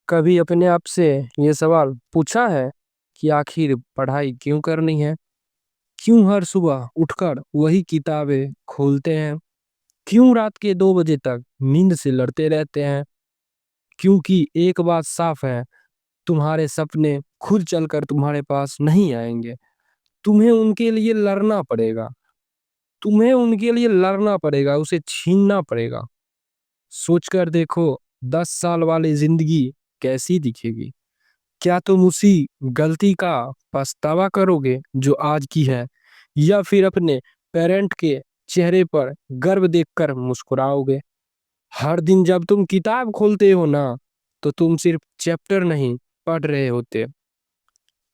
कभी अपने आप से ये सवाल पूछा है कि आखिर पढ़ाई क्यों करनी है? क्यों हर सुबह उठकर वही किताबें खोलते हैं? क्यों रात के 2 बजे तक नींद से लड़ते रहते हैं? क्योंकि एक बात साफ है, तुम्हारे सपने खुद चलकर तुम्हारे पास नहीं आएंगे। तुम्हें उनके लिए लड़ना पड़ेगा। तुम्हें उनके लिए लड़ना पड़ेगा, उसे छीनना पड़ेगा। सोचकर देखो, 10 साल वाली जिंदगी कैसी दिखेगी? क्या तुम उसी गलती का पछतावा करोगे जो आज की है, या फिर अपने पेरेंट के चेहरे पर गर्व देखकर मुस्कुराओगे? हर दिन जब तुम किताब खोलते हो ना, तो तुम सिर्फ चैप्टर नहीं पढ़ रहे होते,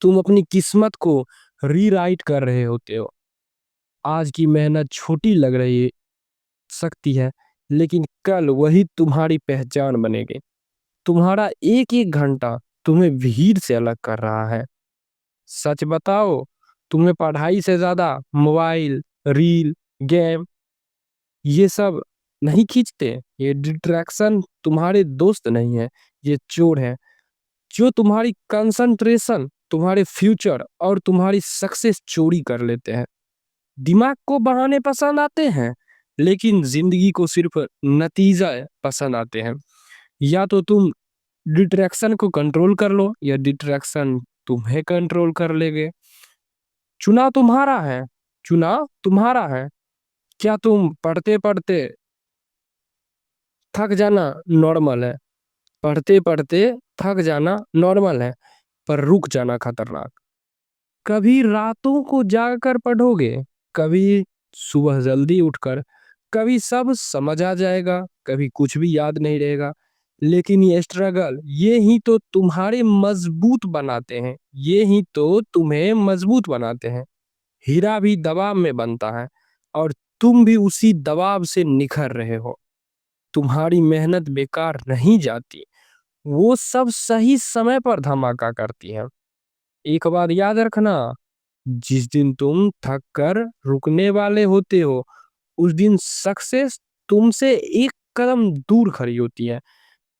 तुम अपनी किस्मत को रीराइट कर रहे होते हो। आज की मेहनत छोटी लग रही सकती है, लेकिन कल वही तुम्हारी पहचान बनेगी। तुम्हारा एक एक घंटा तुम्हें भीड़ से अलग कर रहा है। सच बताओ, तुम्हें पढ़ाई से ज्यादा मोबाइल, रील, गेम, ये सब नहीं खींचते? ये डिस्ट्रैक्शन तुम्हारे दोस्त नहीं है, ये चोर है जो तुम्हारी कंसंट्रेशन, तुम्हारे फ्यूचर और तुम्हारी सक्सेस चोरी कर लेते हैं। दिमाग को बहाने पसंद आते हैं, लेकिन जिंदगी को सिर्फ नतीजा पसंद आते हैं। या तो तुम डिस्ट्रैक्शन को कंट्रोल कर लो, या डिस्ट्रैक्शन तुम्हें कंट्रोल कर लेगे। चुनाव तुम्हारा है। चुनाव तुम्हारा है। क्या तुम पढ़ते पढ़ते थक जाना नॉर्मल है? पढ़ते पढ़ते थक जाना नॉर्मल है, पर रुक जाना खतरनाक। कभी रातों को जागकर पढ़ोगे, कभी सुबह जल्दी उठकर, कभी सब समझ आ जाएगा, कभी कुछ भी याद नहीं रहेगा। लेकिन ये स्ट्रगल, ये ही तो तुम्हारे मजबूत बनाते हैं। ये ही तो तुम्हें मजबूत बनाते हैं। हीरा भी दबाव में बनता है, और तुम भी उसी दबाव से निखर रहे हो। तुम्हारी मेहनत बेकार नहीं जाती, वो सब सही समय पर धमाका करती है। एक बात याद रखना, जिस दिन तुम थक कर रुकने वाले होते हो, उस दिन सक्सेस तुमसे एक कदम दूर खड़ी होती है।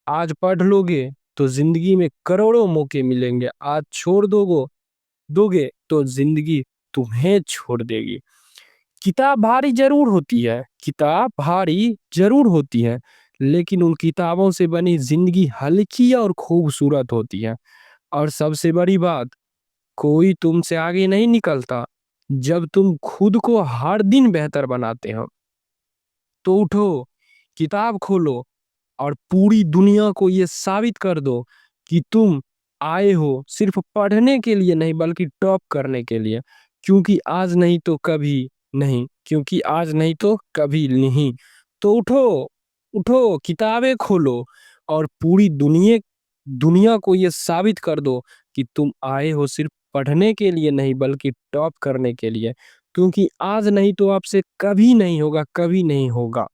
आज पढ़ लोगे तो जिंदगी में करोड़ों मौके मिलेंगे। आज छोड़ दोगे तो जिंदगी तुम्हें छोड़ देगी। किताब भारी जरूर होती है, किताब भारी जरूर होती है, लेकिन उन किताबों से बनी जिंदगी हल्की और खूबसूरत होती है। और सबसे बड़ी बात, कोई तुमसे आगे नहीं निकलता जब तुम खुद को हर दिन बेहतर बनाते हो। तो उठो, किताब खोलो, और पूरी दुनिया को ये साबित कर दो कि तुम आए हो सिर्फ पढ़ने के लिए नहीं, बल्कि टॉप करने के लिए। क्योंकि आज नहीं तो कभी नहीं, क्योंकि आज नहीं तो कभी नहीं। तो उठो, उठो, किताबें खोलो, और पूरी दुनिया दुनिया को ये साबित कर दो कि तुम आए हो सिर्फ पढ़ने के लिए नहीं, बल्कि टॉप करने के लिए। क्योंकि आज नहीं तो आपसे कभी नहीं होगा, कभी नहीं होगा।